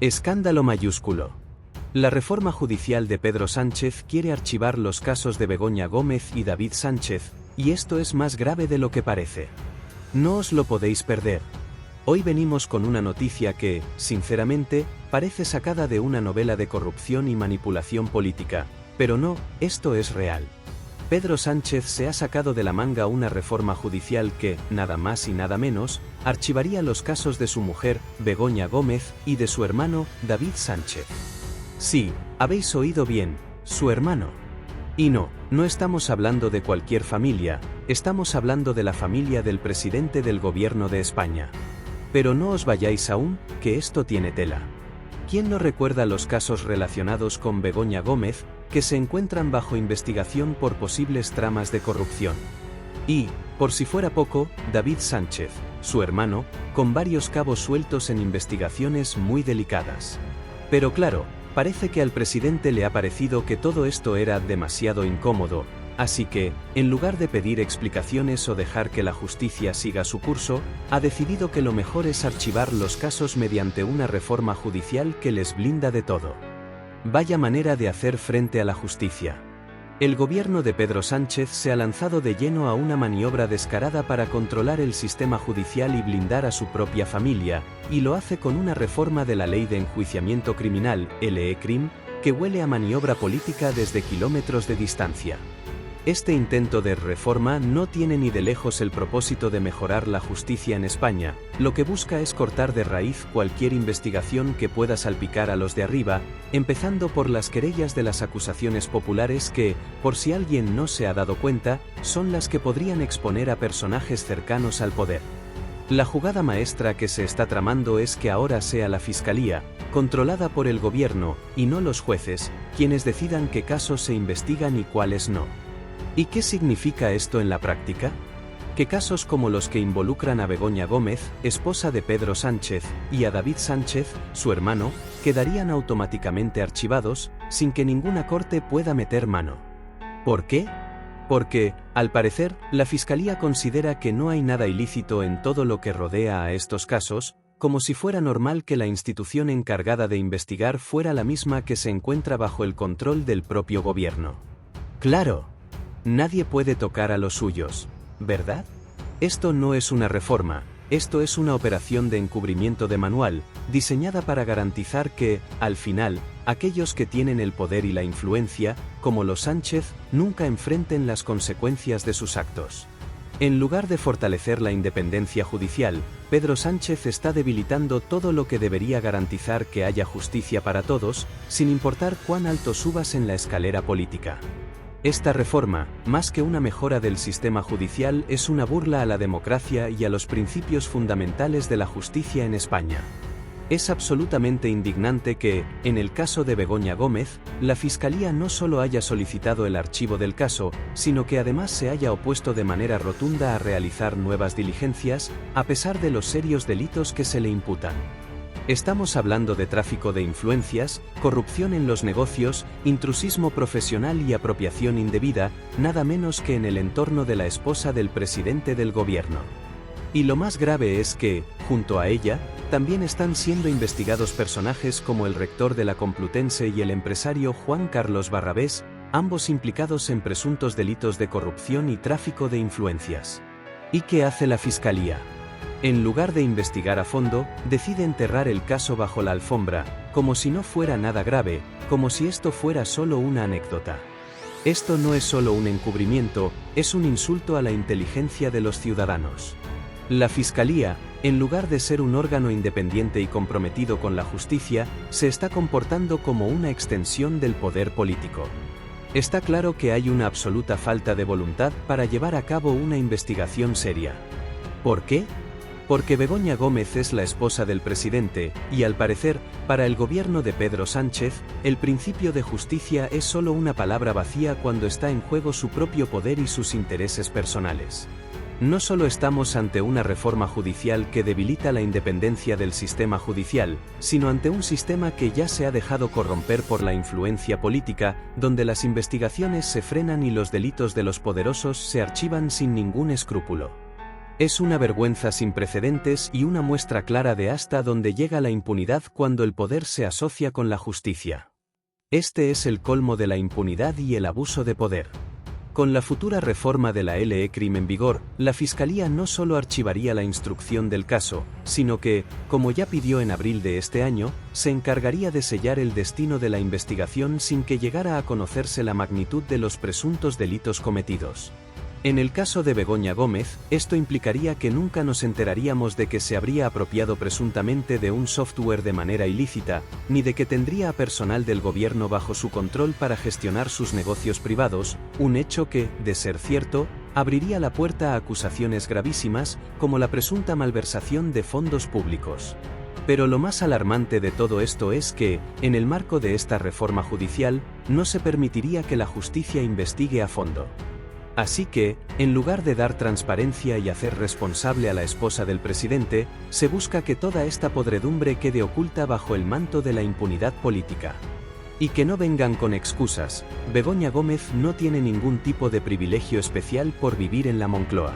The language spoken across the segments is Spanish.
Escándalo mayúsculo. La reforma judicial de Pedro Sánchez quiere archivar los casos de Begoña Gómez y David Sánchez, y esto es más grave de lo que parece. No os lo podéis perder. Hoy venimos con una noticia que, sinceramente, parece sacada de una novela de corrupción y manipulación política, pero no, esto es real. Pedro Sánchez se ha sacado de la manga una reforma judicial que, nada más y nada menos, archivaría los casos de su mujer, Begoña Gómez, y de su hermano, David Sánchez. Sí, habéis oído bien, su hermano. Y no, no estamos hablando de cualquier familia, estamos hablando de la familia del presidente del gobierno de España. Pero no os vayáis aún, que esto tiene tela. ¿Quién no recuerda los casos relacionados con Begoña Gómez, que se encuentran bajo investigación por posibles tramas de corrupción? Y, por si fuera poco, David Sánchez, su hermano, con varios cabos sueltos en investigaciones muy delicadas. Pero claro, parece que al presidente le ha parecido que todo esto era demasiado incómodo, así que, en lugar de pedir explicaciones o dejar que la justicia siga su curso, ha decidido que lo mejor es archivar los casos mediante una reforma judicial que les blinda de todo. Vaya manera de hacer frente a la justicia. El gobierno de Pedro Sánchez se ha lanzado de lleno a una maniobra descarada para controlar el sistema judicial y blindar a su propia familia, y lo hace con una reforma de la Ley de Enjuiciamiento Criminal, LE-CRIM, que huele a maniobra política desde kilómetros de distancia. Este intento de reforma no tiene ni de lejos el propósito de mejorar la justicia en España, lo que busca es cortar de raíz cualquier investigación que pueda salpicar a los de arriba, empezando por las querellas de las acusaciones populares que, por si alguien no se ha dado cuenta, son las que podrían exponer a personajes cercanos al poder. La jugada maestra que se está tramando es que ahora sea la Fiscalía, controlada por el gobierno, y no los jueces, quienes decidan qué casos se investigan y cuáles no. ¿Y qué significa esto en la práctica? Que casos como los que involucran a Begoña Gómez, esposa de Pedro Sánchez, y a David Sánchez, su hermano, quedarían automáticamente archivados, sin que ninguna corte pueda meter mano. ¿Por qué? Porque, al parecer, la Fiscalía considera que no hay nada ilícito en todo lo que rodea a estos casos, como si fuera normal que la institución encargada de investigar fuera la misma que se encuentra bajo el control del propio gobierno. ¡Claro! Nadie puede tocar a los suyos, ¿verdad? Esto no es una reforma, esto es una operación de encubrimiento de manual, diseñada para garantizar que, al final, aquellos que tienen el poder y la influencia, como los Sánchez, nunca enfrenten las consecuencias de sus actos. En lugar de fortalecer la independencia judicial, Pedro Sánchez está debilitando todo lo que debería garantizar que haya justicia para todos, sin importar cuán alto subas en la escalera política. Esta reforma, más que una mejora del sistema judicial, es una burla a la democracia y a los principios fundamentales de la justicia en España. Es absolutamente indignante que, en el caso de Begoña Gómez, la Fiscalía no solo haya solicitado el archivo del caso, sino que además se haya opuesto de manera rotunda a realizar nuevas diligencias, a pesar de los serios delitos que se le imputan. Estamos hablando de tráfico de influencias, corrupción en los negocios, intrusismo profesional y apropiación indebida, nada menos que en el entorno de la esposa del presidente del gobierno. Y lo más grave es que, junto a ella, también están siendo investigados personajes como el rector de la Complutense y el empresario Juan Carlos Barrabés, ambos implicados en presuntos delitos de corrupción y tráfico de influencias. ¿Y qué hace la Fiscalía? En lugar de investigar a fondo, decide enterrar el caso bajo la alfombra, como si no fuera nada grave, como si esto fuera solo una anécdota. Esto no es solo un encubrimiento, es un insulto a la inteligencia de los ciudadanos. La Fiscalía, en lugar de ser un órgano independiente y comprometido con la justicia, se está comportando como una extensión del poder político. Está claro que hay una absoluta falta de voluntad para llevar a cabo una investigación seria. ¿Por qué? Porque Begoña Gómez es la esposa del presidente, y al parecer, para el gobierno de Pedro Sánchez, el principio de justicia es solo una palabra vacía cuando está en juego su propio poder y sus intereses personales. No solo estamos ante una reforma judicial que debilita la independencia del sistema judicial, sino ante un sistema que ya se ha dejado corromper por la influencia política, donde las investigaciones se frenan y los delitos de los poderosos se archivan sin ningún escrúpulo. Es una vergüenza sin precedentes y una muestra clara de hasta dónde llega la impunidad cuando el poder se asocia con la justicia. Este es el colmo de la impunidad y el abuso de poder. Con la futura reforma de la LE-CRIM en vigor, la Fiscalía no solo archivaría la instrucción del caso, sino que, como ya pidió en abril de este año, se encargaría de sellar el destino de la investigación sin que llegara a conocerse la magnitud de los presuntos delitos cometidos. En el caso de Begoña Gómez, esto implicaría que nunca nos enteraríamos de que se habría apropiado presuntamente de un software de manera ilícita, ni de que tendría a personal del gobierno bajo su control para gestionar sus negocios privados, un hecho que, de ser cierto, abriría la puerta a acusaciones gravísimas, como la presunta malversación de fondos públicos. Pero lo más alarmante de todo esto es que, en el marco de esta reforma judicial, no se permitiría que la justicia investigue a fondo. Así que, en lugar de dar transparencia y hacer responsable a la esposa del presidente, se busca que toda esta podredumbre quede oculta bajo el manto de la impunidad política. Y que no vengan con excusas, Begoña Gómez no tiene ningún tipo de privilegio especial por vivir en la Moncloa.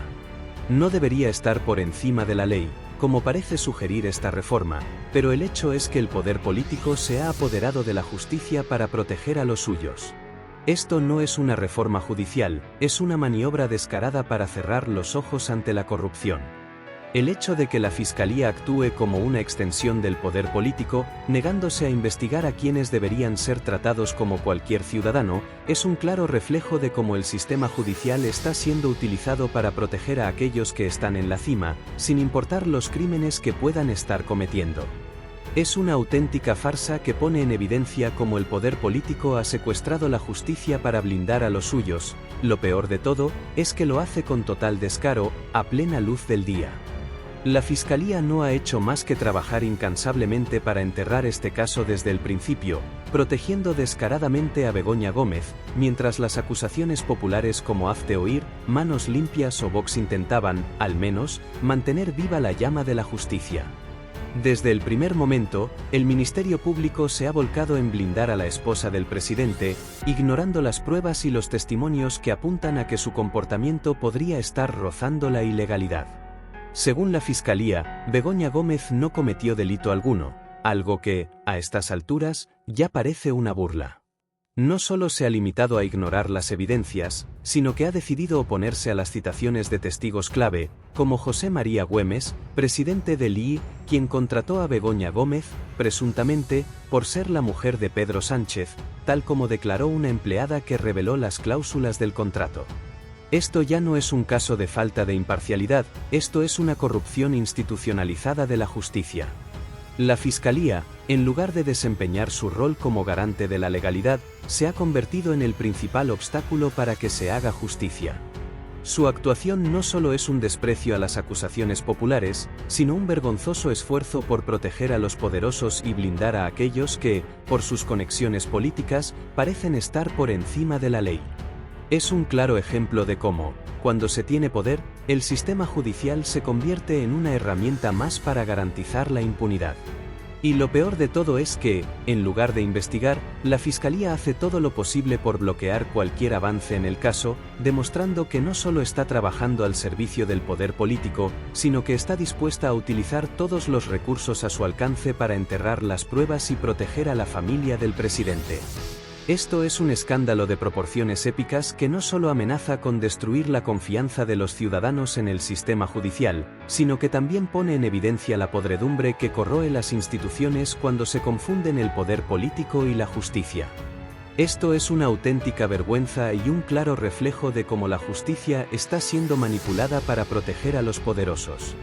No debería estar por encima de la ley, como parece sugerir esta reforma, pero el hecho es que el poder político se ha apoderado de la justicia para proteger a los suyos. Esto no es una reforma judicial, es una maniobra descarada para cerrar los ojos ante la corrupción. El hecho de que la Fiscalía actúe como una extensión del poder político, negándose a investigar a quienes deberían ser tratados como cualquier ciudadano, es un claro reflejo de cómo el sistema judicial está siendo utilizado para proteger a aquellos que están en la cima, sin importar los crímenes que puedan estar cometiendo. Es una auténtica farsa que pone en evidencia cómo el poder político ha secuestrado la justicia para blindar a los suyos. Lo peor de todo es que lo hace con total descaro, a plena luz del día. La Fiscalía no ha hecho más que trabajar incansablemente para enterrar este caso desde el principio, protegiendo descaradamente a Begoña Gómez, mientras las acusaciones populares como Hazte Oír, Manos Limpias o Vox intentaban, al menos, mantener viva la llama de la justicia. Desde el primer momento, el Ministerio Público se ha volcado en blindar a la esposa del presidente, ignorando las pruebas y los testimonios que apuntan a que su comportamiento podría estar rozando la ilegalidad. Según la Fiscalía, Begoña Gómez no cometió delito alguno, algo que, a estas alturas, ya parece una burla. No solo se ha limitado a ignorar las evidencias, sino que ha decidido oponerse a las citaciones de testigos clave, como José María Güemes, presidente del IE, quien contrató a Begoña Gómez, presuntamente, por ser la mujer de Pedro Sánchez, tal como declaró una empleada que reveló las cláusulas del contrato. Esto ya no es un caso de falta de imparcialidad, esto es una corrupción institucionalizada de la justicia. La Fiscalía, en lugar de desempeñar su rol como garante de la legalidad, se ha convertido en el principal obstáculo para que se haga justicia. Su actuación no solo es un desprecio a las acusaciones populares, sino un vergonzoso esfuerzo por proteger a los poderosos y blindar a aquellos que, por sus conexiones políticas, parecen estar por encima de la ley. Es un claro ejemplo de cómo, cuando se tiene poder, el sistema judicial se convierte en una herramienta más para garantizar la impunidad. Y lo peor de todo es que, en lugar de investigar, la Fiscalía hace todo lo posible por bloquear cualquier avance en el caso, demostrando que no solo está trabajando al servicio del poder político, sino que está dispuesta a utilizar todos los recursos a su alcance para enterrar las pruebas y proteger a la familia del presidente. Esto es un escándalo de proporciones épicas que no solo amenaza con destruir la confianza de los ciudadanos en el sistema judicial, sino que también pone en evidencia la podredumbre que corroe las instituciones cuando se confunden el poder político y la justicia. Esto es una auténtica vergüenza y un claro reflejo de cómo la justicia está siendo manipulada para proteger a los poderosos.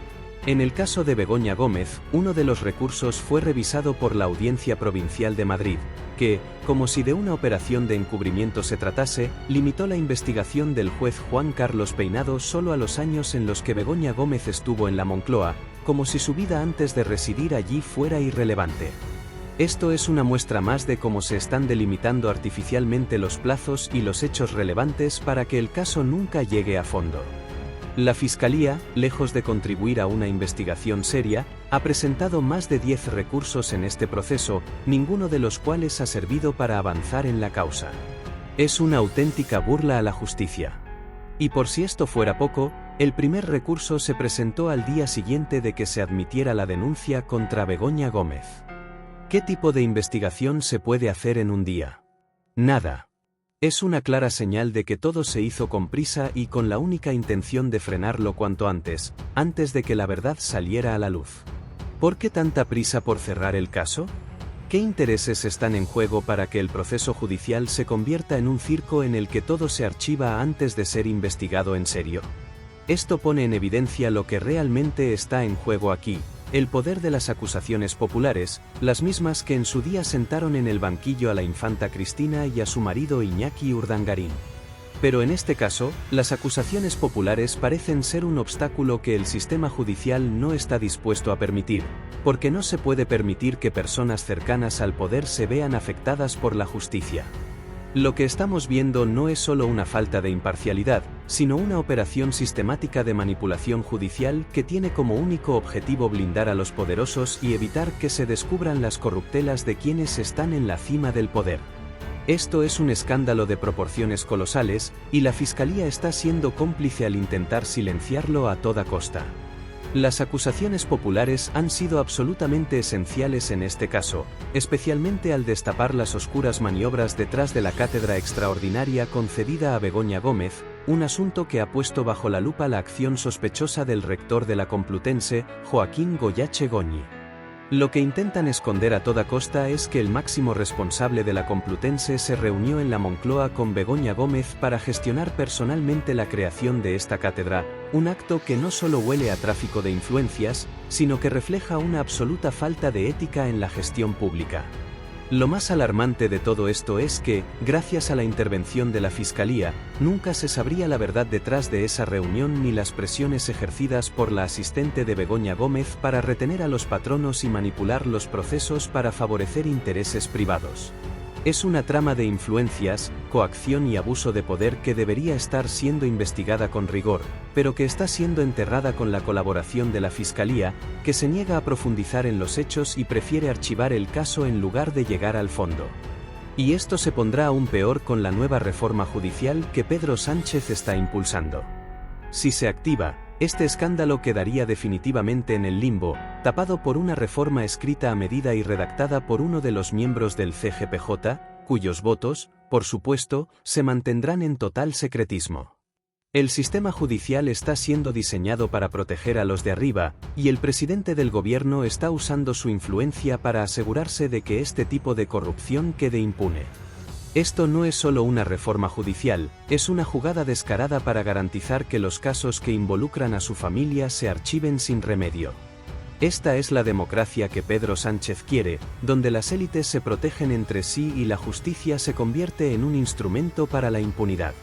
En el caso de Begoña Gómez, uno de los recursos fue revisado por la Audiencia Provincial de Madrid, que, como si de una operación de encubrimiento se tratase, limitó la investigación del juez Juan Carlos Peinado solo a los años en los que Begoña Gómez estuvo en la Moncloa, como si su vida antes de residir allí fuera irrelevante. Esto es una muestra más de cómo se están delimitando artificialmente los plazos y los hechos relevantes para que el caso nunca llegue a fondo. La Fiscalía, lejos de contribuir a una investigación seria, ha presentado más de 10 recursos en este proceso, ninguno de los cuales ha servido para avanzar en la causa. Es una auténtica burla a la justicia. Y por si esto fuera poco, El primer recurso se presentó al día siguiente de que se admitiera la denuncia contra Begoña Gómez. ¿Qué tipo de investigación se puede hacer en un día? Nada. Es una clara señal de que todo se hizo con prisa y con la única intención de frenarlo cuanto antes de que la verdad saliera a la luz. ¿Por qué tanta prisa por cerrar el caso? ¿Qué intereses están en juego para que el proceso judicial se convierta en un circo en el que todo se archiva antes de ser investigado en serio? Esto pone en evidencia lo que realmente está en juego aquí: el poder de las acusaciones populares, las mismas que en su día sentaron en el banquillo a la infanta Cristina y a su marido Iñaki Urdangarín. Pero en este caso, las acusaciones populares parecen ser un obstáculo que el sistema judicial no está dispuesto a permitir, porque no se puede permitir que personas cercanas al poder se vean afectadas por la justicia. Lo que estamos viendo no es solo una falta de imparcialidad, sino una operación sistemática de manipulación judicial que tiene como único objetivo blindar a los poderosos y evitar que se descubran las corruptelas de quienes están en la cima del poder. Esto es un escándalo de proporciones colosales, y la Fiscalía está siendo cómplice al intentar silenciarlo a toda costa. Las acusaciones populares han sido absolutamente esenciales en este caso, especialmente al destapar las oscuras maniobras detrás de la cátedra extraordinaria concedida a Begoña Gómez, un asunto que ha puesto bajo la lupa la acción sospechosa del rector de la Complutense, Joaquín Goyache Goñi. Lo que intentan esconder a toda costa es que el máximo responsable de la Complutense se reunió en la Moncloa con Begoña Gómez para gestionar personalmente la creación de esta cátedra, un acto que no solo huele a tráfico de influencias, sino que refleja una absoluta falta de ética en la gestión pública. Lo más alarmante de todo esto es que, gracias a la intervención de la Fiscalía, nunca se sabría la verdad detrás de esa reunión ni las presiones ejercidas por la asistente de Begoña Gómez para retener a los patronos y manipular los procesos para favorecer intereses privados. Es una trama de influencias, coacción y abuso de poder que debería estar siendo investigada con rigor, pero que está siendo enterrada con la colaboración de la Fiscalía, que se niega a profundizar en los hechos y prefiere archivar el caso en lugar de llegar al fondo. Y esto se pondrá aún peor con la nueva reforma judicial que Pedro Sánchez está impulsando. Si se activa, este escándalo quedaría definitivamente en el limbo, tapado por una reforma escrita a medida y redactada por uno de los miembros del CGPJ, cuyos votos, por supuesto, se mantendrán en total secretismo. El sistema judicial está siendo diseñado para proteger a los de arriba, y el presidente del gobierno está usando su influencia para asegurarse de que este tipo de corrupción quede impune. Esto no es solo una reforma judicial, es una jugada descarada para garantizar que los casos que involucran a su familia se archiven sin remedio. Esta es la democracia que Pedro Sánchez quiere, donde las élites se protegen entre sí y la justicia se convierte en un instrumento para la impunidad.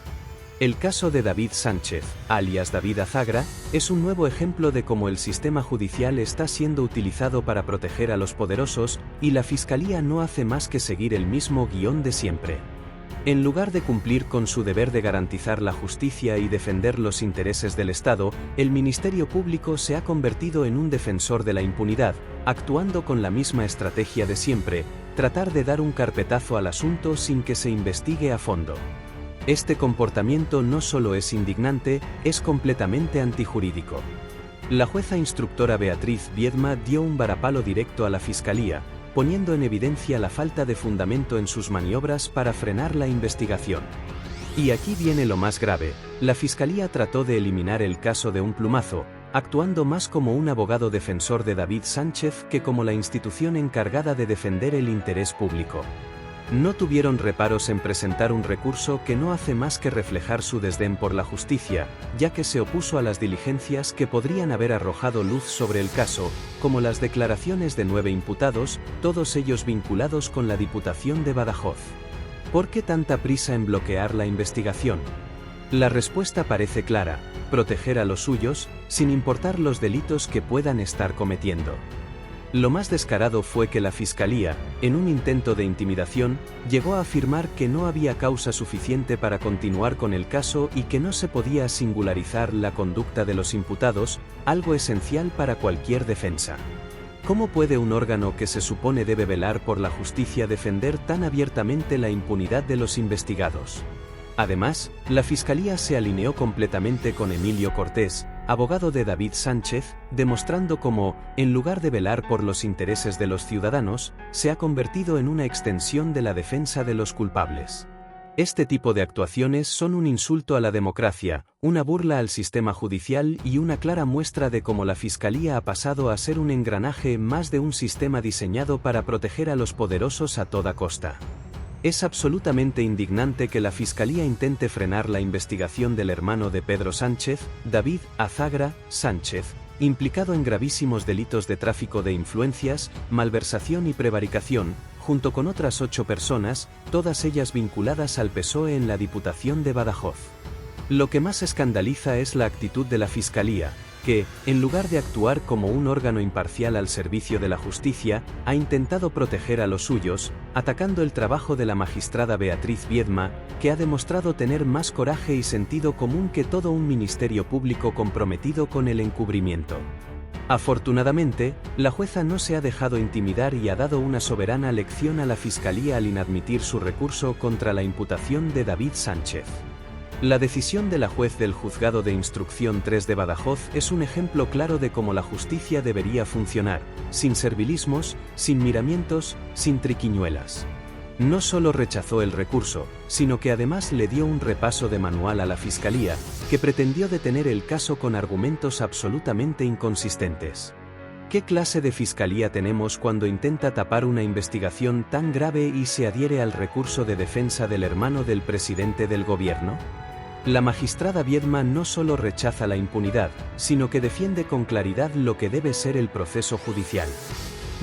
El caso de David Sánchez, alias David Azagra, es un nuevo ejemplo de cómo el sistema judicial está siendo utilizado para proteger a los poderosos, y la Fiscalía no hace más que seguir el mismo guión de siempre. En lugar de cumplir con su deber de garantizar la justicia y defender los intereses del Estado, el Ministerio Público se ha convertido en un defensor de la impunidad, actuando con la misma estrategia de siempre: tratar de dar un carpetazo al asunto sin que se investigue a fondo. Este comportamiento no solo es indignante, es completamente antijurídico. La jueza instructora Beatriz Biedma dio un varapalo directo a la Fiscalía, poniendo en evidencia la falta de fundamento en sus maniobras para frenar la investigación. Y aquí viene lo más grave: la Fiscalía trató de eliminar el caso de un plumazo, actuando más como un abogado defensor de David Sánchez que como la institución encargada de defender el interés público. No tuvieron reparos en presentar un recurso que no hace más que reflejar su desdén por la justicia, ya que se opuso a las diligencias que podrían haber arrojado luz sobre el caso, como las declaraciones de 9 imputados, todos ellos vinculados con la Diputación de Badajoz. ¿Por qué tanta prisa en bloquear la investigación? La respuesta parece clara: proteger a los suyos, sin importar los delitos que puedan estar cometiendo. Lo más descarado fue que la Fiscalía, en un intento de intimidación, llegó a afirmar que no había causa suficiente para continuar con el caso y que no se podía singularizar la conducta de los imputados, algo esencial para cualquier defensa. ¿Cómo puede un órgano que se supone debe velar por la justicia defender tan abiertamente la impunidad de los investigados? Además, la Fiscalía se alineó completamente con Emilio Cortés, abogado de David Sánchez, demostrando cómo, en lugar de velar por los intereses de los ciudadanos, se ha convertido en una extensión de la defensa de los culpables. Este tipo de actuaciones son un insulto a la democracia, una burla al sistema judicial y una clara muestra de cómo la Fiscalía ha pasado a ser un engranaje más de un sistema diseñado para proteger a los poderosos a toda costa. Es absolutamente indignante que la Fiscalía intente frenar la investigación del hermano de Pedro Sánchez, David Azagra Sánchez, implicado en gravísimos delitos de tráfico de influencias, malversación y prevaricación, junto con otras 8 personas, todas ellas vinculadas al PSOE en la Diputación de Badajoz. Lo que más escandaliza es la actitud de la Fiscalía, que, en lugar de actuar como un órgano imparcial al servicio de la justicia, ha intentado proteger a los suyos, atacando el trabajo de la magistrada Beatriz Viedma, que ha demostrado tener más coraje y sentido común que todo un ministerio público comprometido con el encubrimiento. Afortunadamente, la jueza no se ha dejado intimidar y ha dado una soberana lección a la Fiscalía al inadmitir su recurso contra la imputación de David Sánchez. La decisión de la juez del Juzgado de Instrucción 3 de Badajoz es un ejemplo claro de cómo la justicia debería funcionar, sin servilismos, sin miramientos, sin triquiñuelas. No solo rechazó el recurso, sino que además le dio un repaso de manual a la Fiscalía, que pretendió detener el caso con argumentos absolutamente inconsistentes. ¿Qué clase de fiscalía tenemos cuando intenta tapar una investigación tan grave y se adhiere al recurso de defensa del hermano del presidente del gobierno? La magistrada Viedma no solo rechaza la impunidad, sino que defiende con claridad lo que debe ser el proceso judicial.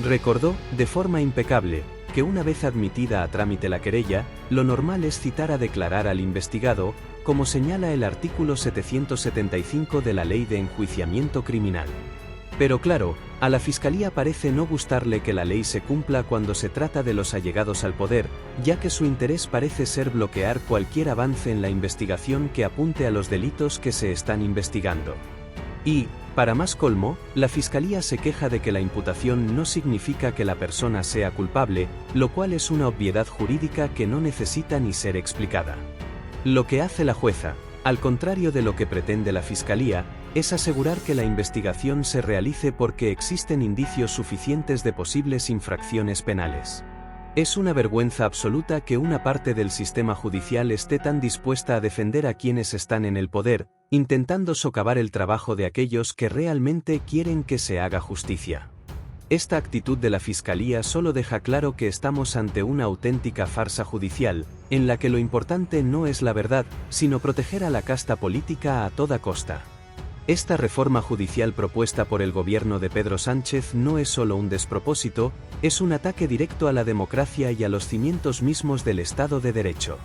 Recordó, de forma impecable, que una vez admitida a trámite la querella, lo normal es citar a declarar al investigado, como señala el artículo 775 de la Ley de Enjuiciamiento Criminal. Pero claro, a la Fiscalía parece no gustarle que la ley se cumpla cuando se trata de los allegados al poder, ya que su interés parece ser bloquear cualquier avance en la investigación que apunte a los delitos que se están investigando. Y, para más colmo, la Fiscalía se queja de que la imputación no significa que la persona sea culpable, lo cual es una obviedad jurídica que no necesita ni ser explicada. Lo que hace la jueza, al contrario de lo que pretende la Fiscalía, es asegurar que la investigación se realice porque existen indicios suficientes de posibles infracciones penales. Es una vergüenza absoluta que una parte del sistema judicial esté tan dispuesta a defender a quienes están en el poder, intentando socavar el trabajo de aquellos que realmente quieren que se haga justicia. Esta actitud de la Fiscalía solo deja claro que estamos ante una auténtica farsa judicial, en la que lo importante no es la verdad, sino proteger a la casta política a toda costa. Esta reforma judicial propuesta por el gobierno de Pedro Sánchez no es solo un despropósito, es un ataque directo a la democracia y a los cimientos mismos del Estado de Derecho.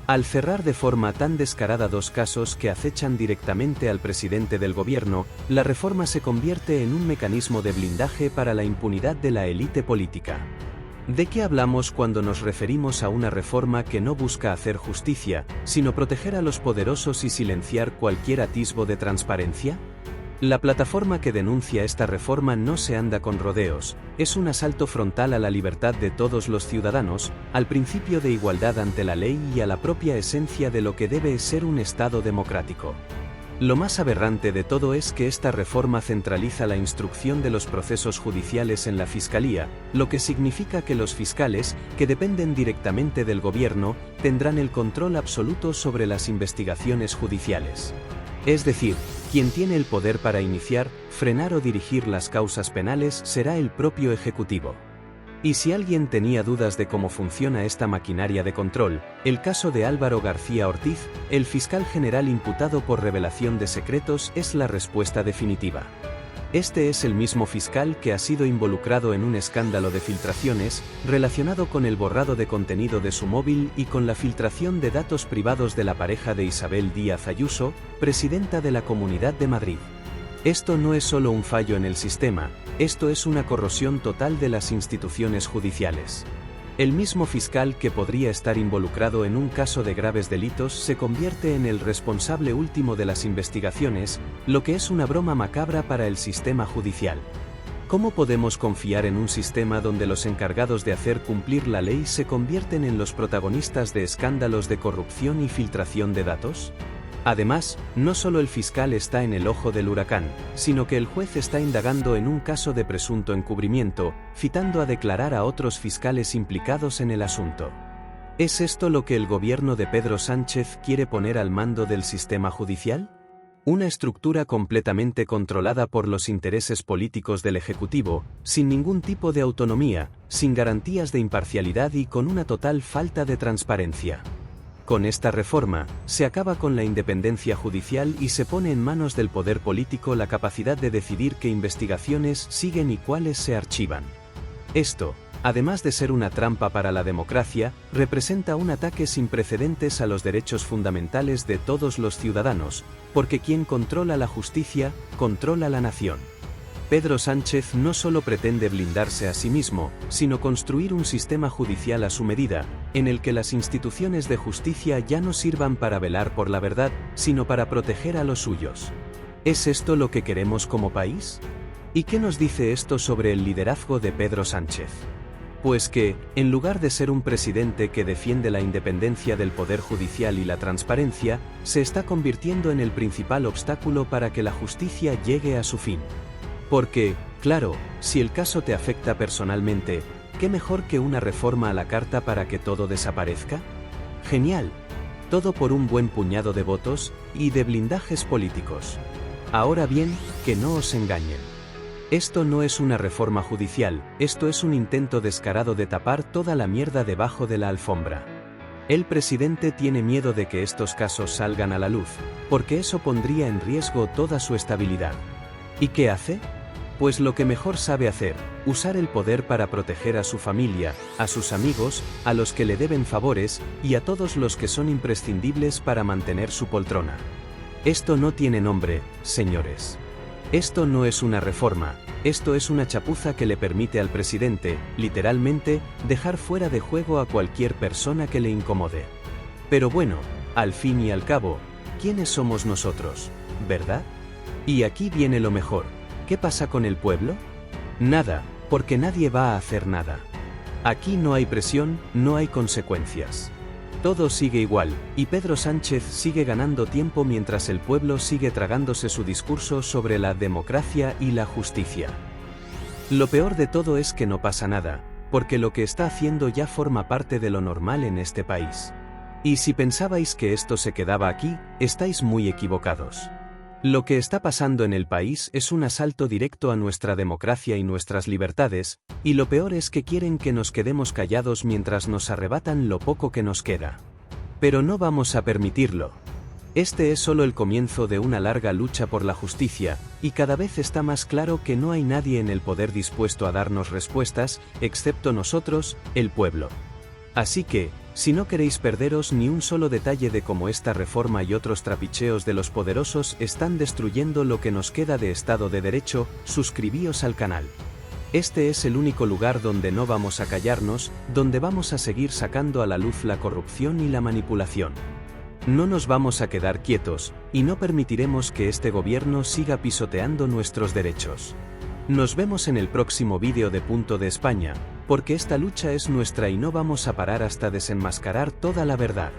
Al cerrar de forma tan descarada 2 casos que acechan directamente al presidente del gobierno, la reforma se convierte en un mecanismo de blindaje para la impunidad de la élite política. ¿De qué hablamos cuando nos referimos a una reforma que no busca hacer justicia, sino proteger a los poderosos y silenciar cualquier atisbo de transparencia? La plataforma que denuncia esta reforma no se anda con rodeos, es un asalto frontal a la libertad de todos los ciudadanos, al principio de igualdad ante la ley y a la propia esencia de lo que debe ser un Estado democrático. Lo más aberrante de todo es que esta reforma centraliza la instrucción de los procesos judiciales en la Fiscalía, lo que significa que los fiscales, que dependen directamente del gobierno, tendrán el control absoluto sobre las investigaciones judiciales. Es decir, quien tiene el poder para iniciar, frenar o dirigir las causas penales será el propio Ejecutivo. Y si alguien tenía dudas de cómo funciona esta maquinaria de control, el caso de Álvaro García Ortiz, el fiscal general imputado por revelación de secretos, es la respuesta definitiva. Este es el mismo fiscal que ha sido involucrado en un escándalo de filtraciones, relacionado con el borrado de contenido de su móvil y con la filtración de datos privados de la pareja de Isabel Díaz Ayuso, presidenta de la Comunidad de Madrid. Esto no es solo un fallo en el sistema, esto es una corrosión total de las instituciones judiciales. El mismo fiscal que podría estar involucrado en un caso de graves delitos se convierte en el responsable último de las investigaciones, lo que es una broma macabra para el sistema judicial. ¿Cómo podemos confiar en un sistema donde los encargados de hacer cumplir la ley se convierten en los protagonistas de escándalos de corrupción y filtración de datos? Además, no solo el fiscal está en el ojo del huracán, sino que el juez está indagando en un caso de presunto encubrimiento, citando a declarar a otros fiscales implicados en el asunto. ¿Es esto lo que el gobierno de Pedro Sánchez quiere poner al mando del sistema judicial? Una estructura completamente controlada por los intereses políticos del Ejecutivo, sin ningún tipo de autonomía, sin garantías de imparcialidad y con una total falta de transparencia. Con esta reforma, se acaba con la independencia judicial y se pone en manos del poder político la capacidad de decidir qué investigaciones siguen y cuáles se archivan. Esto, además de ser una trampa para la democracia, representa un ataque sin precedentes a los derechos fundamentales de todos los ciudadanos, porque quien controla la justicia, controla la nación. Pedro Sánchez no solo pretende blindarse a sí mismo, sino construir un sistema judicial a su medida, en el que las instituciones de justicia ya no sirvan para velar por la verdad, sino para proteger a los suyos. ¿Es esto lo que queremos como país? ¿Y qué nos dice esto sobre el liderazgo de Pedro Sánchez? Pues que, en lugar de ser un presidente que defiende la independencia del poder judicial y la transparencia, se está convirtiendo en el principal obstáculo para que la justicia llegue a su fin. Porque, claro, si el caso te afecta personalmente, ¿qué mejor que una reforma a la carta para que todo desaparezca? Genial. Todo por un buen puñado de votos y de blindajes políticos. Ahora bien, que no os engañen. Esto no es una reforma judicial, esto es un intento descarado de tapar toda la mierda debajo de la alfombra. El presidente tiene miedo de que estos casos salgan a la luz, porque eso pondría en riesgo toda su estabilidad. ¿Y qué hace? Pues lo que mejor sabe hacer, usar el poder para proteger a su familia, a sus amigos, a los que le deben favores, y a todos los que son imprescindibles para mantener su poltrona. Esto no tiene nombre, señores. Esto no es una reforma, esto es una chapuza que le permite al presidente, literalmente, dejar fuera de juego a cualquier persona que le incomode. Pero bueno, al fin y al cabo, ¿quiénes somos nosotros, verdad? Y aquí viene lo mejor. ¿Qué pasa con el pueblo? Nada, porque nadie va a hacer nada. Aquí no hay presión, no hay consecuencias. Todo sigue igual, y Pedro Sánchez sigue ganando tiempo mientras el pueblo sigue tragándose su discurso sobre la democracia y la justicia. Lo peor de todo es que no pasa nada, porque lo que está haciendo ya forma parte de lo normal en este país. Y si pensabais que esto se quedaba aquí, estáis muy equivocados. Lo que está pasando en el país es un asalto directo a nuestra democracia y nuestras libertades, y lo peor es que quieren que nos quedemos callados mientras nos arrebatan lo poco que nos queda. Pero no vamos a permitirlo. Este es solo el comienzo de una larga lucha por la justicia, y cada vez está más claro que no hay nadie en el poder dispuesto a darnos respuestas, excepto nosotros, el pueblo. Así que, si no queréis perderos ni un solo detalle de cómo esta reforma y otros trapicheos de los poderosos están destruyendo lo que nos queda de Estado de Derecho, suscribíos al canal. Este es el único lugar donde no vamos a callarnos, donde vamos a seguir sacando a la luz la corrupción y la manipulación. No nos vamos a quedar quietos, y no permitiremos que este gobierno siga pisoteando nuestros derechos. Nos vemos en el próximo vídeo de Punto de España, porque esta lucha es nuestra y no vamos a parar hasta desenmascarar toda la verdad.